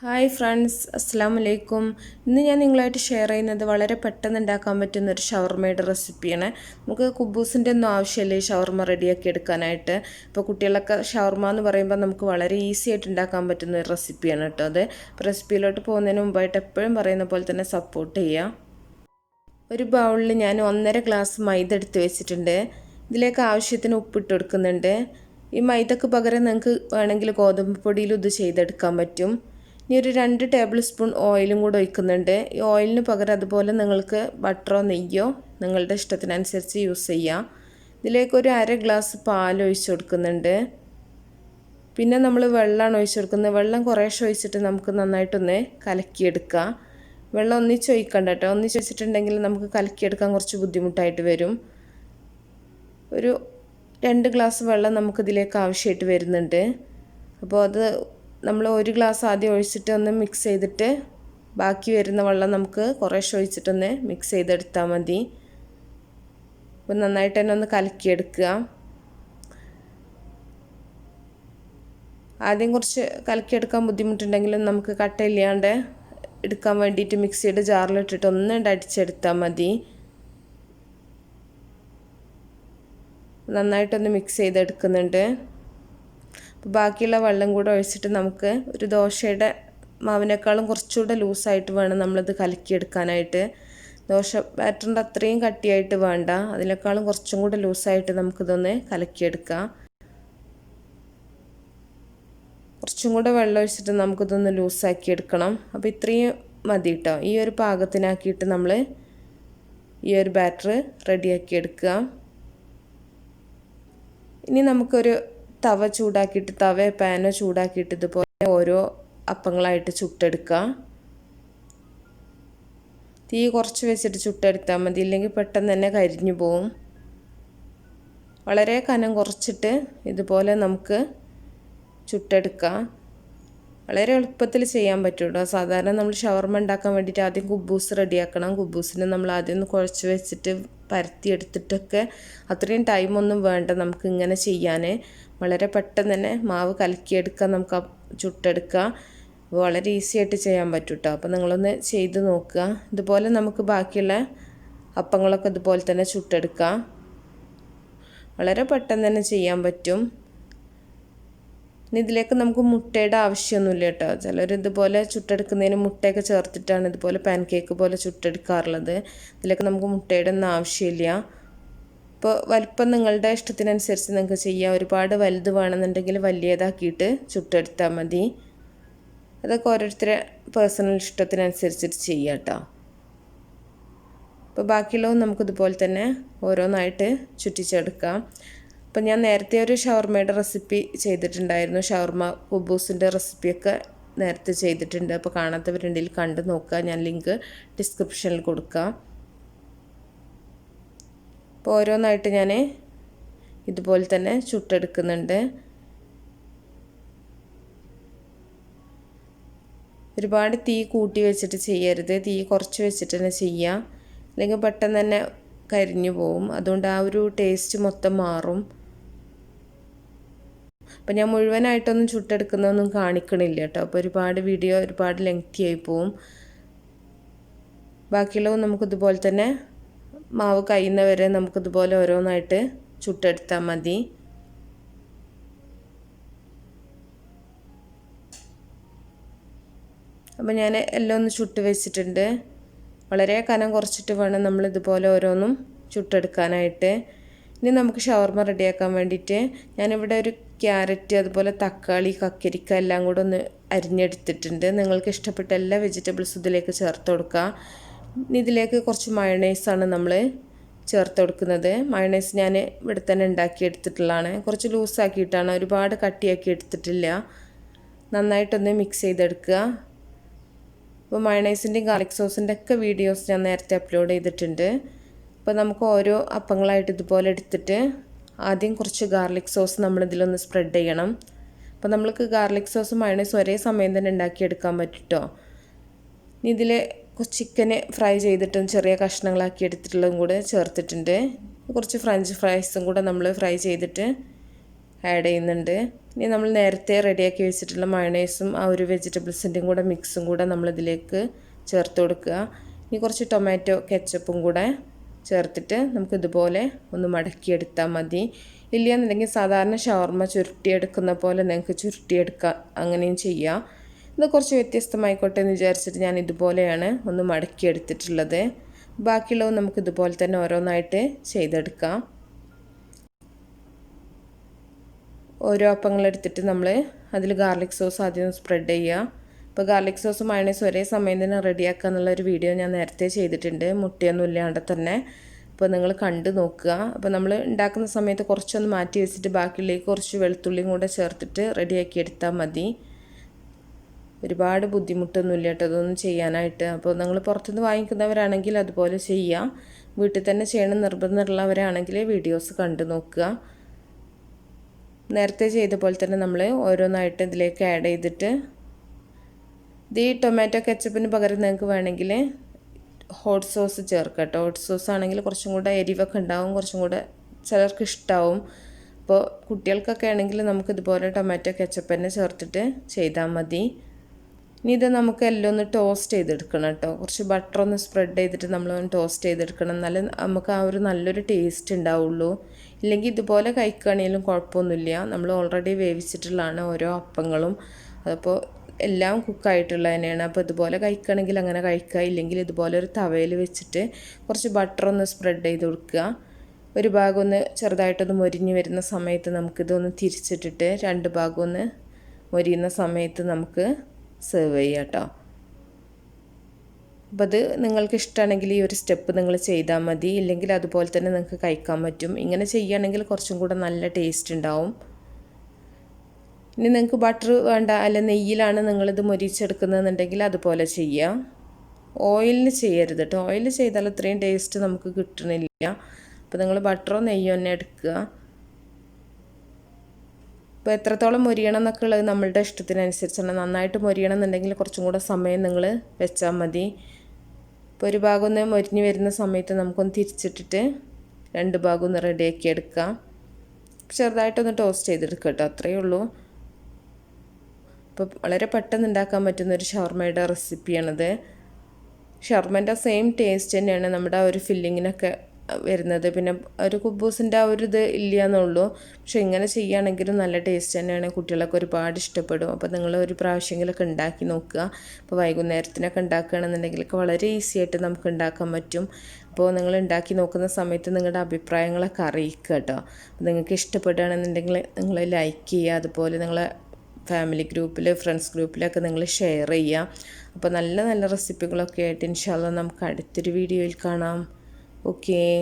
Hi friends, അസ്സാം വലൈക്കും. ഇന്ന് ഞാൻ നിങ്ങളായിട്ട് ഷെയർ ചെയ്യുന്നത് വളരെ പെട്ടെന്ന് ഉണ്ടാക്കാൻ പറ്റുന്ന ഒരു ഷവർമയുടെ റെസിപ്പിയാണ്. നമുക്ക് കുബൂസിൻ്റെ ഒന്നും ആവശ്യമില്ല ഈ ഷവർമ റെഡിയാക്കി എടുക്കാനായിട്ട്. ഇപ്പോൾ കുട്ടികളൊക്കെ ഷവർമ എന്ന് പറയുമ്പോൾ നമുക്ക് വളരെ ഈസി ആയിട്ട് ഉണ്ടാക്കാൻ പറ്റുന്ന ഒരു റെസിപ്പിയാണ് കേട്ടോ അത്. അപ്പോൾ റെസിപ്പിയിലോട്ട് പോകുന്നതിന് മുമ്പായിട്ട് എപ്പോഴും പറയുന്ന പോലെ തന്നെ സപ്പോർട്ട് ചെയ്യുക. ഒരു ബൗളിൽ ഞാൻ 1.5 ഗ്ലാസ് മൈദ എടുത്ത് വെച്ചിട്ടുണ്ട്. ഇതിലേക്ക് ആവശ്യത്തിന് ഉപ്പിട്ട് കൊടുക്കുന്നുണ്ട്. ഈ മൈദക്ക് പകരം നിങ്ങൾക്ക് വേണമെങ്കിൽ ഗോതമ്പ് പൊടിയിലും ഇത് ചെയ്തെടുക്കാൻ പറ്റും. ഇനി ഒരു 2 ടേബിൾ സ്പൂൺ ഓയിലും കൂടെ ഒഴിക്കുന്നുണ്ട്. ഈ ഓയിലിന് പകരം അതുപോലെ നിങ്ങൾക്ക് ബട്ടറോ നെയ്യോ നിങ്ങളുടെ ഇഷ്ടത്തിനനുസരിച്ച് യൂസ് ചെയ്യാം. ഇതിലേക്ക് ഒരു 1/2 ഗ്ലാസ് പാൽ ഒഴിച്ച് കൊടുക്കുന്നുണ്ട്. പിന്നെ നമ്മൾ വെള്ളമാണ് ഒഴിച്ച് കൊടുക്കുന്നത്. വെള്ളം കുറേശ്ശെ ഒഴിച്ചിട്ട് നമുക്ക് നന്നായിട്ടൊന്ന് കലക്കിയെടുക്കാം. വെള്ളം ഒന്നിച്ച് ഒഴിക്കണ്ട കേട്ടോ. ഒന്നിച്ച് വെച്ചിട്ടുണ്ടെങ്കിൽ നമുക്ക് കലക്കിയെടുക്കാൻ കുറച്ച് ബുദ്ധിമുട്ടായിട്ട് വരും. ഒരു 2 ഗ്ലാസ് വെള്ളം നമുക്കിതിലേക്ക് ആവശ്യമായിട്ട് വരുന്നുണ്ട്. അപ്പോൾ അത് നമ്മൾ 1 ഗ്ലാസ് ആദ്യം ഒഴിച്ചിട്ട് ഒന്ന് മിക്സ് ചെയ്തിട്ട് ബാക്കി വരുന്ന വെള്ളം നമുക്ക് കുറേശ്ശെ ഒഴിച്ചിട്ടൊന്ന് മിക്സ് ചെയ്തെടുത്താൽ മതി. അപ്പോൾ നന്നായിട്ട് തന്നെ ഒന്ന് കലക്കിയെടുക്കുക. ആദ്യം കുറച്ച് കലക്കിയെടുക്കാൻ ബുദ്ധിമുട്ടുണ്ടെങ്കിലും നമുക്ക് കട്ടയില്ലാണ്ട് എടുക്കാൻ വേണ്ടിയിട്ട് മിക്സിയുടെ ജാറിലിട്ടിട്ട് ഒന്ന് അടിച്ചെടുത്താൽ മതി. നന്നായിട്ടൊന്ന് മിക്സ് ചെയ്തെടുക്കുന്നുണ്ട്. അപ്പോൾ ബാക്കിയുള്ള വെള്ളം കൂടെ ഒഴിച്ചിട്ട് നമുക്ക് ഒരു ദോശയുടെ മാവിനേക്കാളും കുറച്ചുകൂടെ ലൂസായിട്ട് വേണം നമ്മളിത് കലക്കിയെടുക്കാനായിട്ട്. ദോശ ബാറ്ററിൻ്റെ അത്രയും കട്ടിയായിട്ട് വേണ്ട, അതിനേക്കാളും കുറച്ചും കൂടെ ലൂസായിട്ട് നമുക്കിതൊന്ന് കലക്കിയെടുക്കാം. കുറച്ചും കൂടെ വെള്ളം ഒഴിച്ചിട്ട് നമുക്കിതൊന്ന് ലൂസാക്കി എടുക്കണം. അപ്പോൾ ഇത്രയും മതി കേട്ടോ. ഈ ഒരു പാകത്തിനാക്കിയിട്ട് നമ്മൾ ഈ ഒരു ബാറ്റർ റെഡിയാക്കി എടുക്കുക. ഇനി നമുക്കൊരു തവ ചൂടാക്കിയിട്ട് പാനോ ചൂടാക്കിയിട്ട് ഇതുപോലെ ഓരോ അപ്പങ്ങളായിട്ട് ചുട്ടെടുക്കുക. തീ കുറച്ച് വെച്ചിട്ട് ചുട്ടെടുത്താൽ മതി, ഇല്ലെങ്കിൽ പെട്ടെന്ന് തന്നെ കരിഞ്ഞു പോവും. വളരെ കനം കുറച്ചിട്ട് ഇതുപോലെ നമുക്ക് ചുട്ടെടുക്കാം. വളരെ എളുപ്പത്തിൽ ചെയ്യാൻ പറ്റുള്ളൂ. സാധാരണ നമ്മൾ ഷവർമ ഉണ്ടാക്കാൻ വേണ്ടിയിട്ട് ആദ്യം കുബൂസ് റെഡിയാക്കണം. കുബൂസിന് നമ്മൾ ആദ്യം ഒന്ന് കുഴച്ച് വെച്ചിട്ട് പരത്തിയെടുത്തിട്ടൊക്കെ അത്രയും ടൈമൊന്നും വേണ്ട നമുക്ക് ഇങ്ങനെ ചെയ്യാൻ. വളരെ പെട്ടെന്ന് തന്നെ മാവ് കലക്കിയെടുക്കാൻ, നമുക്ക് ചുട്ടെടുക്കുക. വളരെ ഈസി ആയിട്ട് ചെയ്യാൻ പറ്റും കേട്ടോ. അപ്പോൾ നിങ്ങളൊന്ന് ചെയ്ത് നോക്കുക. ഇതുപോലെ നമുക്ക് ബാക്കിയുള്ള അപ്പങ്ങളൊക്കെ ഇതുപോലെ തന്നെ ചുട്ടെടുക്കാം. വളരെ പെട്ടെന്ന് തന്നെ ചെയ്യാൻ പറ്റും. ഇനി ഇതിലേക്ക് നമുക്ക് മുട്ടയുടെ ആവശ്യമൊന്നുമില്ല കേട്ടോ. ചിലർ ഇതുപോലെ ചുട്ടെടുക്കുന്നതിന് മുട്ടയൊക്കെ ചേർത്തിട്ടാണ് ഇതുപോലെ പാൻ കേക്ക് പോലെ ചുട്ടെടുക്കാറുള്ളത്. ഇതിലേക്ക് നമുക്ക് മുട്ടയുടെ ഒന്നും ആവശ്യമില്ല. ഇപ്പോൾ വലിപ്പം നിങ്ങളുടെ ഇഷ്ടത്തിനനുസരിച്ച് നിങ്ങൾക്ക് ചെയ്യാം. ഒരുപാട് വലുത് വേണമെന്നുണ്ടെങ്കിൽ വലിയതാക്കിയിട്ട് ചുട്ടെടുത്താൽ മതി. അതൊക്കെ ഓരോരുത്തരുടെ പേഴ്സണൽ ഇഷ്ടത്തിനനുസരിച്ചിട്ട് ചെയ്യാം കേട്ടോ. അപ്പോൾ ബാക്കിയുള്ളതും നമുക്കിതുപോലെ തന്നെ ഓരോന്നായിട്ട് ചുറ്റിച്ചെടുക്കാം. അപ്പോൾ ഞാൻ നേരത്തെ ഒരു ഷവർമയുടെ റെസിപ്പി ചെയ്തിട്ടുണ്ടായിരുന്നു. ഷവർമ കുബൂസിൻ്റെ റെസിപ്പിയൊക്കെ നേരത്തെ ചെയ്തിട്ടുണ്ട്. അപ്പോൾ കാണാത്തവരുണ്ടെങ്കിൽ കണ്ടു നോക്കുക. ഞാൻ ലിങ്ക് ഡിസ്ക്രിപ്ഷനിൽ കൊടുക്കാം. അപ്പോൾ ഓരോന്നായിട്ട് ഞാൻ ഇതുപോലെ തന്നെ ചുട്ടെടുക്കുന്നുണ്ട്. ഒരുപാട് തീ കൂട്ടി വെച്ചിട്ട് ചെയ്യരുത്. തീ കുറച്ച് വെച്ചിട്ട് തന്നെ ചെയ്യുക, അല്ലെങ്കിൽ പെട്ടെന്ന് തന്നെ കരിഞ്ഞു പോവും. അതുകൊണ്ട് ആ ഒരു ടേസ്റ്റ് മൊത്തം മാറും. അപ്പം ഞാൻ മുഴുവനായിട്ടൊന്നും ചുട്ടെടുക്കുന്നതൊന്നും കാണിക്കണില്ല കേട്ടോ. അപ്പോൾ ഒരുപാട് ലെങ്തി ആയി പോവും. ബാക്കിയുള്ളതും നമുക്കിതുപോലെ തന്നെ മാവ് കഴിയുന്നവരെ നമുക്കിതുപോലെ ഓരോന്നായിട്ട് ചുട്ടെടുത്താൽ മതി. അപ്പോൾ ഞാൻ എല്ലാം ഒന്ന് ചുട്ട് വെച്ചിട്ടുണ്ട്. വളരെ കനം കുറച്ചിട്ട് വേണം നമ്മളിതുപോലെ ഓരോന്നും ചുട്ടെടുക്കാനായിട്ട്. ഇനി നമുക്ക് ഷവർമ റെഡിയാക്കാൻ വേണ്ടിയിട്ട് ഞാനിവിടെ ഒരു ക്യാരറ്റ്, അതുപോലെ തക്കാളി, കക്കരിക്ക എല്ലാം കൂടെ ഒന്ന് അരിഞ്ഞെടുത്തിട്ടുണ്ട്. നിങ്ങൾക്ക് ഇഷ്ടപ്പെട്ട എല്ലാ വെജിറ്റബിൾസും ഇതിലേക്ക് ചേർത്ത് കൊടുക്കുക. ഇതിലേക്ക് കുറച്ച് മയണൈസാണ് നമ്മൾ ചേർത്ത് കൊടുക്കുന്നത്. മയണൈസ് ഞാൻ ഇവിടെ തന്നെ ഉണ്ടാക്കി എടുത്തിട്ടുള്ളതാണ്. കുറച്ച് ലൂസാക്കിയിട്ടാണ്, ഒരുപാട് കട്ടിയാക്കി എടുത്തിട്ടില്ല. നന്നായിട്ടൊന്ന് മിക്സ് ചെയ്തെടുക്കുക. അപ്പോൾ മയണൈസിൻ്റെയും ഗാർലിക് സോസിൻ്റെ ഒക്കെ വീഡിയോസ് ഞാൻ നേരത്തെ അപ്ലോഡ് ചെയ്തിട്ടുണ്ട്. അപ്പോൾ നമുക്ക് ഓരോ അപ്പങ്ങളായിട്ട് ഇതുപോലെ എടുത്തിട്ട് ആദ്യം കുറച്ച് ഗാർലിക് സോസ് നമ്മളിതിലൊന്ന് സ്പ്രെഡ് ചെയ്യണം. അപ്പോൾ നമ്മൾക്ക് ഗാർലിക് സോസും മയണൈസും ഒരേ സമയം തന്നെ ഉണ്ടാക്കിയെടുക്കാൻ പറ്റും കേട്ടോ. ഇനി ഇതിൽ ചിക്കന് ഫ്രൈ ചെയ്തിട്ടും ചെറിയ കഷ്ണങ്ങളാക്കി എടുത്തിട്ടുള്ളതും കൂടെ ചേർത്തിട്ടുണ്ട്. കുറച്ച് ഫ്രഞ്ച് ഫ്രൈസും കൂടെ നമ്മൾ ഫ്രൈ ചെയ്തിട്ട് ആഡ് ചെയ്യുന്നുണ്ട്. ഇനി നമ്മൾ നേരത്തെ റെഡിയാക്കി വെച്ചിട്ടുള്ള മയണൈസും ആ ഒരു വെജിറ്റബിൾസിൻ്റെയും കൂടെ മിക്സും കൂടെ നമ്മളിതിലേക്ക് ചേർത്ത് കൊടുക്കുക. ഇനി കുറച്ച് ടൊമാറ്റോ കെച്ചപ്പും കൂടെ ചേർത്തിട്ട് നമുക്കിതുപോലെ ഒന്ന് മടക്കിയെടുത്താൽ മതി. ഇല്ലയെന്നുണ്ടെങ്കിൽ സാധാരണ ഷവർമ ചുരുട്ടിയെടുക്കുന്ന പോലെ നിങ്ങൾക്ക് ചുരുട്ടിയെടുക്കാം, അങ്ങനെയും ചെയ്യാം. ഇത് കുറച്ച് വ്യത്യസ്തമായിക്കോട്ടെ എന്ന് വിചാരിച്ചിട്ട് ഞാൻ ഇതുപോലെയാണ് ഒന്ന് മടക്കിയെടുത്തിട്ടുള്ളത്. ബാക്കിയുള്ളത് നമുക്കിതുപോലെ തന്നെ ഓരോന്നായിട്ട് ചെയ്തെടുക്കാം. ഓരോ അപ്പങ്ങളെടുത്തിട്ട് നമ്മൾ അതിൽ ഗാർലിക് സോസ് ആദ്യം സ്പ്രെഡ് ചെയ്യുക. ഇപ്പോൾ ഗാർലിക് സോസ് മയണൈസ് ഒരേ സമയം തന്നെ റെഡിയാക്കുക എന്നുള്ളൊരു വീഡിയോ ഞാൻ നേരത്തെ ചെയ്തിട്ടുണ്ട്, മുട്ടയൊന്നും ഇല്ലാണ്ട് തന്നെ. അപ്പോൾ നിങ്ങൾ കണ്ടു നോക്കുക. അപ്പോൾ നമ്മൾ ഉണ്ടാക്കുന്ന സമയത്ത് കുറച്ചൊന്ന് മാറ്റി വെച്ചിട്ട് ബാക്കിയിലേക്ക് കുറച്ച് വെളുത്തുള്ളിയും കൂടെ ചേർത്തിട്ട് റെഡിയാക്കി എടുത്താൽ മതി. ഒരുപാട് ബുദ്ധിമുട്ടൊന്നുമില്ല കേട്ടോ അതൊന്നും ചെയ്യാനായിട്ട്. അപ്പോൾ നിങ്ങൾ പുറത്തുനിന്ന് വാങ്ങിക്കുന്നവരാണെങ്കിൽ അതുപോലെ ചെയ്യാം. വീട്ടിൽ തന്നെ ചെയ്യണം നിർബന്ധമുള്ളവരാണെങ്കിൽ വീഡിയോസ് കണ്ടു നോക്കുക. നേരത്തെ ചെയ്ത പോലെ തന്നെ നമ്മൾ ഓരോന്നായിട്ട് ഇതിലേക്ക് ആഡ് ചെയ്തിട്ട് ഈ ടൊമാറ്റോ കെച്ചപ്പിന് പകരം നിങ്ങൾക്ക് വേണമെങ്കിൽ ഹോട്ട് സോസ് ചേർക്കാം കേട്ടോ. ഹോട്ട് സോസ് ആണെങ്കിൽ കുറച്ചും കൂടെ എരിവൊക്കെ ഉണ്ടാവും, കുറച്ചും കൂടെ ചിലർക്ക് ഇഷ്ടമാവും. അപ്പോൾ കുട്ടികൾക്കൊക്കെ ആണെങ്കിൽ നമുക്കിതുപോലെ ടൊമാറ്റോ കെച്ചപ്പ് തന്നെ ചേർത്തിട്ട് ചെയ്താൽ മതി. ഇനി ഇത് നമുക്ക് എല്ലാം ഒന്ന് ടോസ്റ്റ് ചെയ്തെടുക്കണം കേട്ടോ. കുറച്ച് ബട്ടർ ഒന്ന് സ്പ്രെഡ് ചെയ്തിട്ട് നമ്മളൊന്ന് ടോസ്റ്റ് ചെയ്തെടുക്കണം, എന്നാലും നമുക്ക് ആ ഒരു നല്ലൊരു ടേസ്റ്റ് ഉണ്ടാവുള്ളൂ. ഇല്ലെങ്കിൽ ഇതുപോലെ കഴിക്കുകയാണെങ്കിലും കുഴപ്പമൊന്നുമില്ല. നമ്മൾ ഓൾറെഡി വേവിച്ചിട്ടുള്ളതാണ് ഓരോ അപ്പങ്ങളും. അപ്പോൾ എല്ലാം കുക്കായിട്ടുള്ള തന്നെയാണ്. അപ്പോൾ ഇതുപോലെ കഴിക്കുകയാണെങ്കിൽ അങ്ങനെ കഴിക്കുക, ഇല്ലെങ്കിൽ ഇതുപോലെ ഒരു തവയിൽ വെച്ചിട്ട് കുറച്ച് ബട്ടർ ഒന്ന് സ്പ്രെഡ് ചെയ്ത് കൊടുക്കുക. ഒരു ഭാഗം ഒന്ന് ചെറുതായിട്ടൊന്ന് മൊരിഞ്ഞ് വരുന്ന സമയത്ത് നമുക്കിതൊന്ന് തിരിച്ചിട്ടിട്ട് രണ്ട് ഭാഗം ഒന്ന് മൊരിയുന്ന സമയത്ത് നമുക്ക് സെർവ് ചെയ്യാം കേട്ടോ. അപ്പോൾ അത് നിങ്ങൾക്ക് ഇഷ്ടമാണെങ്കിൽ ഈ ഒരു സ്റ്റെപ്പ് നിങ്ങൾ ചെയ്താൽ മതി, ഇല്ലെങ്കിൽ അതുപോലെ തന്നെ നിങ്ങൾക്ക് കഴിക്കാൻ പറ്റും. ഇങ്ങനെ ചെയ്യുകയാണെങ്കിൽ കുറച്ചും കൂടെ നല്ല ടേസ്റ്റ് ഉണ്ടാവും. ഇനി നിങ്ങൾക്ക് ബട്ടർ വേണ്ട, അല്ല നെയ്യിലാണ് നിങ്ങളിത് മൊരിച്ചെടുക്കുന്നതെന്നുണ്ടെങ്കിൽ അതുപോലെ ചെയ്യാം. ഓയിലിൽ ചെയ്യരുത് കേട്ടോ. ഓയിൽ ചെയ്താൽ അത്രയും ടേസ്റ്റ് നമുക്ക് കിട്ടണില്ല. അപ്പോൾ നിങ്ങൾ ബട്ടറോ നെയ്യോ തന്നെ എടുക്കുക. അപ്പോൾ എത്രത്തോളം മൊരിയണം എന്നൊക്കെ ഉള്ളത് നമ്മളുടെ ഇഷ്ടത്തിനനുസരിച്ചാണ്. നന്നായിട്ട് മൊരിയണം എന്നുണ്ടെങ്കിൽ കുറച്ചും കൂടെ സമയം നിങ്ങൾ വെച്ചാൽ മതി. ഇപ്പോൾ ഒരു ഭാഗം ഒന്ന് മൊരിഞ്ഞ് വരുന്ന സമയത്ത് നമുക്കൊന്ന് തിരിച്ചിട്ടിട്ട് രണ്ട് ഭാഗം ഒന്ന് റെഡിയാക്കി എടുക്കാം. ചെറുതായിട്ടൊന്ന് ടോസ്റ്റ് ചെയ്തെടുക്കുക കേട്ടോ, അത്രയേ ഉള്ളൂ. അപ്പോൾ വളരെ പെട്ടെന്ന് ഉണ്ടാക്കാൻ പറ്റുന്നൊരു ഷവർമയുടെ റെസിപ്പിയാണിത്. ഷവർമേൻ്റെ സെയിം ടേസ്റ്റ് തന്നെയാണ് നമ്മുടെ ആ ഒരു ഫില്ലിങ്ങിനൊക്കെ വരുന്നത്. പിന്നെ ഒരു കുബൂസിൻ്റെ ആ ഒരു ഇത് ഇല്ല എന്നുള്ളൂ. പക്ഷെ ഇങ്ങനെ ചെയ്യുകയാണെങ്കിലും നല്ല ടേസ്റ്റ് തന്നെയാണ്, കുട്ടികളൊക്കെ ഒരുപാട് ഇഷ്ടപ്പെടും. അപ്പോൾ നിങ്ങൾ ഒരു പ്രാവശ്യമെങ്കിലൊക്കെ ഉണ്ടാക്കി നോക്കുക. അപ്പോൾ വൈകുന്നേരത്തിനൊക്കെ ഉണ്ടാക്കുകയാണെന്നുണ്ടെങ്കിലൊക്കെ വളരെ ഈസി ആയിട്ട് നമുക്ക് ഉണ്ടാക്കാൻ പറ്റും. അപ്പോൾ നിങ്ങൾ ഉണ്ടാക്കി നോക്കുന്ന സമയത്ത് നിങ്ങളുടെ അഭിപ്രായങ്ങളൊക്കെ അറിയിക്കുക കേട്ടോ. നിങ്ങൾക്ക് ഇഷ്ടപ്പെടുകയാണെന്നുണ്ടെങ്കിൽ നിങ്ങൾ ലൈക്ക് ചെയ്യുക, അതുപോലെ നിങ്ങളെ ഫാമിലി ഗ്രൂപ്പിൽ ഫ്രണ്ട്സ് ഗ്രൂപ്പിലൊക്കെ നിങ്ങൾ ഷെയർ ചെയ്യുക. അപ്പോൾ നല്ല നല്ല റെസിപ്പികളൊക്കെ ആയിട്ട് ഇൻഷാ അല്ലാഹ് നമുക്ക് അടുത്തൊരു വീഡിയോയിൽ കാണാം. Okay.